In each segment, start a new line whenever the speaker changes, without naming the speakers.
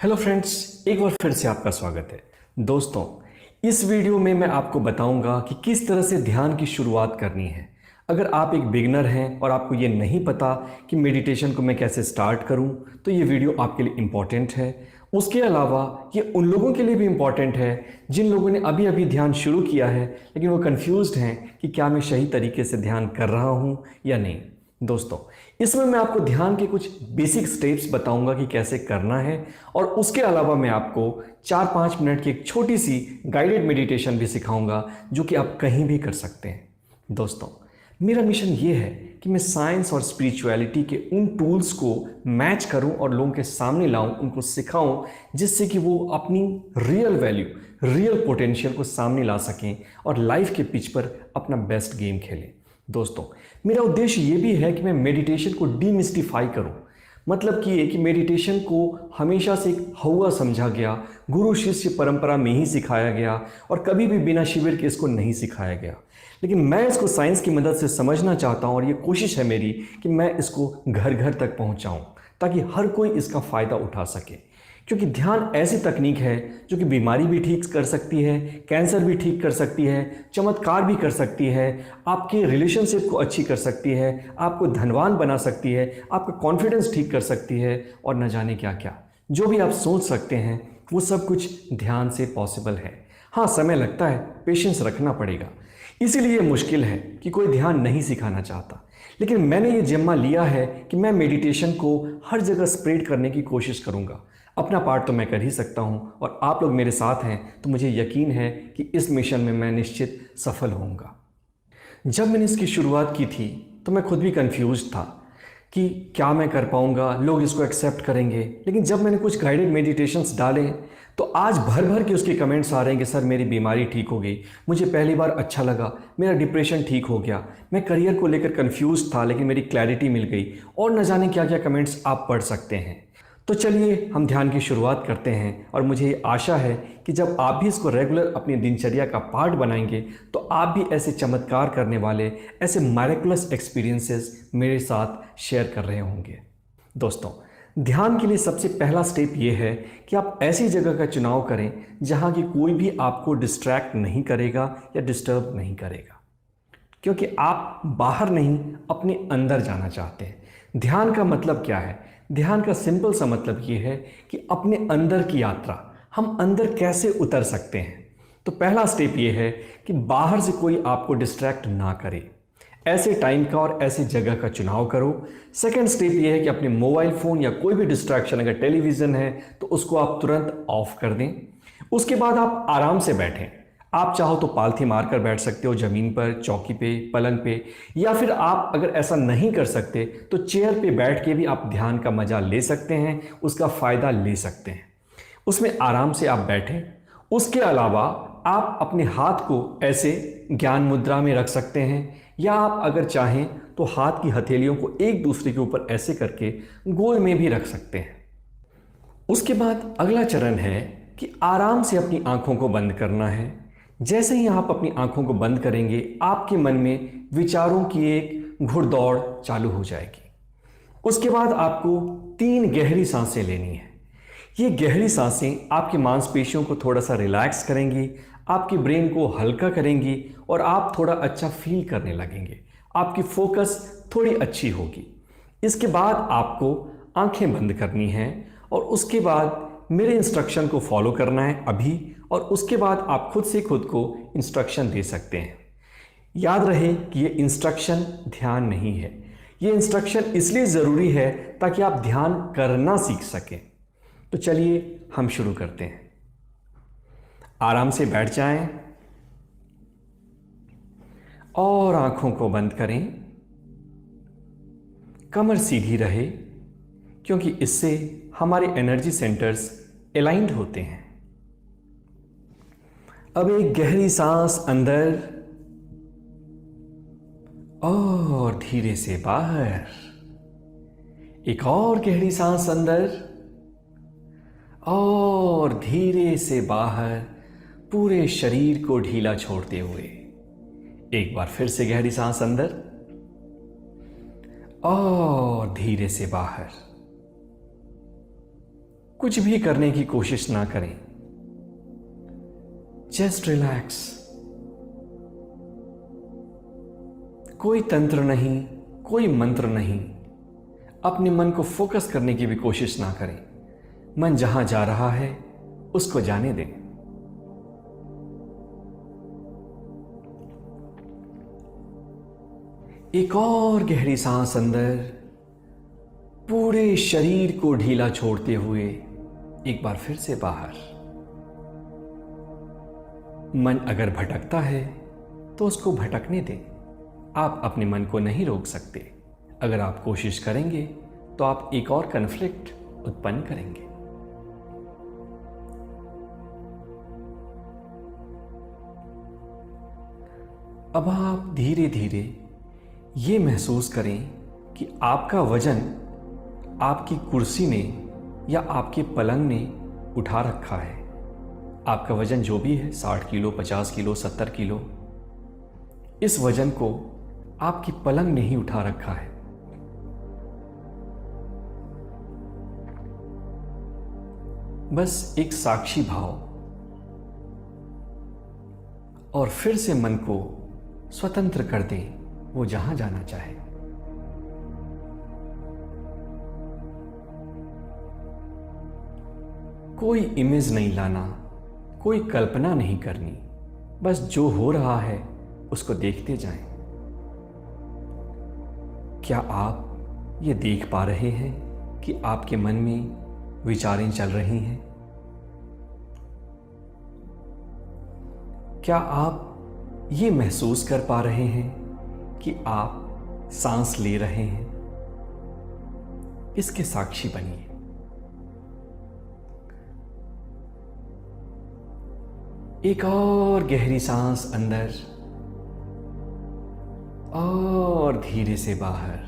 Hello friends, एक बार फिर से आपका स्वागत है। दोस्तों, इस वीडियो में मैं आपको बताऊंगा कि किस तरह से ध्यान की शुरुआत करनी है। अगर आप एक बिगनर हैं और आपको ये नहीं पता कि मेडिटेशन को मैं कैसे स्टार्ट करूं, तो ये वीडियो आपके लिए इम्पॉर्टेंट है। उसके अलावा ये उन लोगों के लिए भी इम्पॉर्टेंट है जिन लोगों ने अभी अभी ध्यान शुरू किया है लेकिन वो कन्फ्यूज्ड हैं कि क्या मैं सही तरीके से ध्यान कर रहा हूँ या नहीं। दोस्तों, इसमें मैं आपको ध्यान के कुछ बेसिक स्टेप्स बताऊंगा कि कैसे करना है, और उसके अलावा मैं आपको 4-5 मिनट की एक छोटी सी गाइडेड मेडिटेशन भी सिखाऊंगा जो कि आप कहीं भी कर सकते हैं। दोस्तों, मेरा मिशन ये है कि मैं साइंस और स्पिरिचुअलिटी के उन टूल्स को मैच करूं और लोगों के सामने लाऊं, उनको सिखाऊं, जिससे कि वो अपनी रियल वैल्यू, रियल पोटेंशियल को सामने ला सकें और लाइफ के पिच पर अपना बेस्ट गेम खेलें। दोस्तों, मेरा उद्देश्य ये भी है कि मैं मेडिटेशन को डीमिस्टिफाई करूं। मतलब कि ये कि मेडिटेशन को हमेशा से एक हौवा समझा गया, गुरु शिष्य परंपरा में ही सिखाया गया और कभी भी बिना शिविर के इसको नहीं सिखाया गया। लेकिन मैं इसको साइंस की मदद से समझना चाहता हूं और ये कोशिश है मेरी कि मैं इसको घर घर तक पहुंचाऊं ताकि हर कोई इसका फ़ायदा उठा सके। क्योंकि ध्यान ऐसी तकनीक है जो कि बीमारी भी ठीक कर सकती है, कैंसर भी ठीक कर सकती है, चमत्कार भी कर सकती है, आपके रिलेशनशिप को अच्छी कर सकती है, आपको धनवान बना सकती है, आपका कॉन्फिडेंस ठीक कर सकती है, और न जाने क्या क्या जो भी आप सोच सकते हैं वो सब कुछ ध्यान से पॉसिबल है। हाँ, समय लगता है, पेशेंस रखना पड़ेगा। इसीलिए मुश्किल है कि कोई ध्यान नहीं सिखाना चाहता, लेकिन मैंने ये जिम्मा लिया है कि मैं मेडिटेशन को हर जगह स्प्रेड करने की कोशिश करूँगा। अपना पार्ट तो मैं कर ही सकता हूँ और आप लोग मेरे साथ हैं तो मुझे यकीन है कि इस मिशन में मैं निश्चित सफल होऊंगा। जब मैंने इसकी शुरुआत की थी तो मैं खुद भी कंफ्यूज था कि क्या मैं कर पाऊंगा, लोग इसको एक्सेप्ट करेंगे। लेकिन जब मैंने कुछ गाइडेड मेडिटेशंस डाले तो आज भर भर के उसके कमेंट्स आ रहे हैं कि सर मेरी बीमारी ठीक हो गई, मुझे पहली बार अच्छा लगा, मेरा डिप्रेशन ठीक हो गया, मैं करियर को लेकर कंफ्यूज था लेकिन मेरी क्लैरिटी मिल गई, और न जाने क्या क्या कमेंट्स आप पढ़ सकते हैं। तो चलिए हम ध्यान की शुरुआत करते हैं, और मुझे आशा है कि जब आप भी इसको रेगुलर अपनी दिनचर्या का पार्ट बनाएंगे तो आप भी ऐसे चमत्कार करने वाले, ऐसे मायरैक्युलस एक्सपीरियंसेस मेरे साथ शेयर कर रहे होंगे। दोस्तों, ध्यान के लिए सबसे पहला स्टेप ये है कि आप ऐसी जगह का चुनाव करें जहां की कोई भी आपको डिस्ट्रैक्ट नहीं करेगा या डिस्टर्ब नहीं करेगा, क्योंकि आप बाहर नहीं अपने अंदर जाना चाहते हैं। ध्यान का मतलब क्या है? ध्यान का सिंपल सा मतलब ये है कि अपने अंदर की यात्रा, हम अंदर कैसे उतर सकते हैं। तो पहला स्टेप ये है कि बाहर से कोई आपको डिस्ट्रैक्ट ना करे, ऐसे टाइम का और ऐसे जगह का चुनाव करो। सेकंड स्टेप ये है कि अपने मोबाइल फ़ोन या कोई भी डिस्ट्रैक्शन, अगर टेलीविज़न है तो उसको आप तुरंत ऑफ कर दें। उसके बाद आप आराम से बैठें। आप चाहो तो पालथी मारकर बैठ सकते हो, ज़मीन पर, चौकी पे, पलंग पे, या फिर आप अगर ऐसा नहीं कर सकते तो चेयर पे बैठ के भी आप ध्यान का मज़ा ले सकते हैं, उसका फ़ायदा ले सकते हैं। उसमें आराम से आप बैठें। उसके अलावा आप अपने हाथ को ऐसे ज्ञान मुद्रा में रख सकते हैं, या आप अगर चाहें तो हाथ की हथेलियों को एक दूसरे के ऊपर ऐसे करके गोल में भी रख सकते हैं। उसके बाद अगला चरण है कि आराम से अपनी आंखों को बंद करना है। जैसे ही आप अपनी आंखों को बंद करेंगे, आपके मन में विचारों की एक घुड़दौड़ चालू हो जाएगी। उसके बाद आपको 3 गहरी सांसें लेनी है। ये गहरी सांसें आपकी मांसपेशियों को थोड़ा सा रिलैक्स करेंगी, आपकी ब्रेन को हल्का करेंगी और आप थोड़ा अच्छा फील करने लगेंगे। आपकी फोकस थोड़ी अच्छी होगी। इसके बाद आपको आंखें बंद करनी हैं और उसके बाद मेरे इंस्ट्रक्शन को फॉलो करना है अभी, और उसके बाद आप खुद से खुद को इंस्ट्रक्शन दे सकते हैं। याद रहे कि ये इंस्ट्रक्शन ध्यान नहीं है। ये इंस्ट्रक्शन इसलिए ज़रूरी है ताकि आप ध्यान करना सीख सकें। तो चलिए हम शुरू करते हैं। आराम से बैठ जाएं और आंखों को बंद करें। कमर सीधी रहे, क्योंकि इससे हमारे एनर्जी सेंटर्स अलाइंड होते हैं। अब एक गहरी सांस अंदर और धीरे से बाहर। एक और गहरी सांस अंदर और धीरे से बाहर, पूरे शरीर को ढीला छोड़ते हुए। एक बार फिर से गहरी सांस अंदर और धीरे से बाहर। कुछ भी करने की कोशिश ना करें। Just relax. कोई तंत्र नहीं, कोई मंत्र नहीं। अपने मन को फोकस करने की भी कोशिश ना करें। मन जहां जा रहा है उसको जाने दें। एक और गहरी सांस अंदर, पूरे शरीर को ढीला छोड़ते हुए एक बार फिर से बाहर। मन अगर भटकता है तो उसको भटकने दें। आप अपने मन को नहीं रोक सकते। अगर आप कोशिश करेंगे तो आप एक और कन्फ्लिक्ट उत्पन्न करेंगे। अब आप धीरे धीरे ये महसूस करें कि आपका वजन आपकी कुर्सी ने या आपके पलंग ने उठा रखा है। आपका वजन जो भी है, 60 किलो, 50 किलो, 70 किलो, इस वजन को आपकी पलंग ने ही उठा रखा है। बस एक साक्षी भाव और फिर से मन को स्वतंत्र कर दें, वो जहां जाना चाहे। कोई इमेज नहीं लाना, कोई कल्पना नहीं करनी। बस जो हो रहा है उसको देखते जाएं। क्या आप ये देख पा रहे हैं कि आपके मन में विचारें चल रही हैं? क्या आप ये महसूस कर पा रहे हैं कि आप सांस ले रहे हैं? इसके साक्षी बनिए। एक और गहरी सांस अंदर और धीरे से बाहर।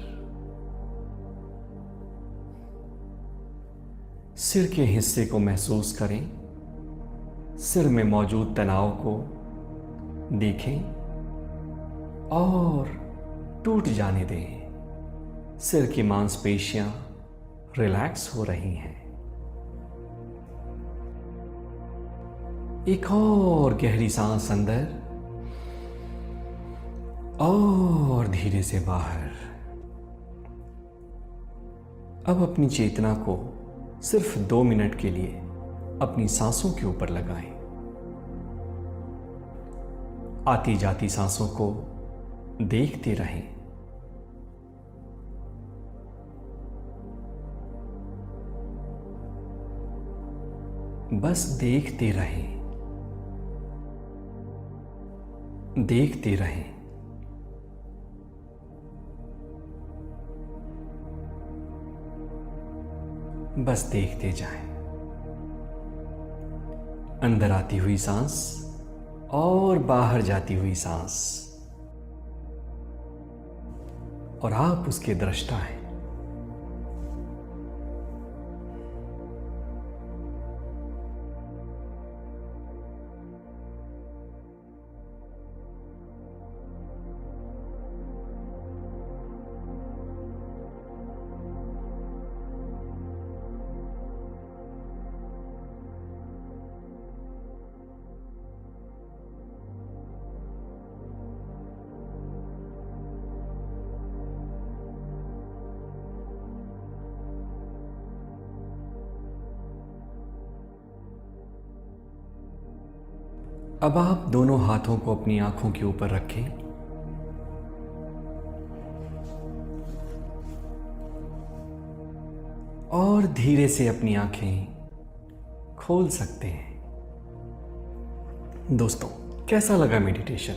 सिर के हिस्से को महसूस करें। सिर में मौजूद तनाव को देखें और टूट जाने दें। सिर की मांसपेशियां रिलैक्स हो रही हैं। एक और गहरी सांस अंदर और धीरे से बाहर। अब अपनी चेतना को सिर्फ 2 मिनट के लिए अपनी सांसों के ऊपर लगाएं। आती जाती सांसों को देखते रहें। बस देखते रहें, देखते रहें। बस देखते जाएं। अंदर आती हुई सांस और बाहर जाती हुई सांस, और आप उसके दृष्टा हैं। अब आप दोनों हाथों को अपनी आंखों के ऊपर रखें और धीरे से अपनी आंखें खोल सकते हैं। दोस्तों, कैसा लगा मेडिटेशन?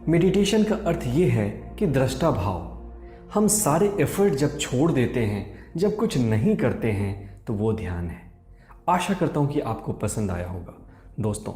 मेडिटेशन का अर्थ ये है कि दृष्टा भाव। हम सारे एफर्ट जब छोड़ देते हैं, जब कुछ नहीं करते हैं, तो वो ध्यान है। आशा करता हूं कि आपको पसंद आया होगा। दोस्तों,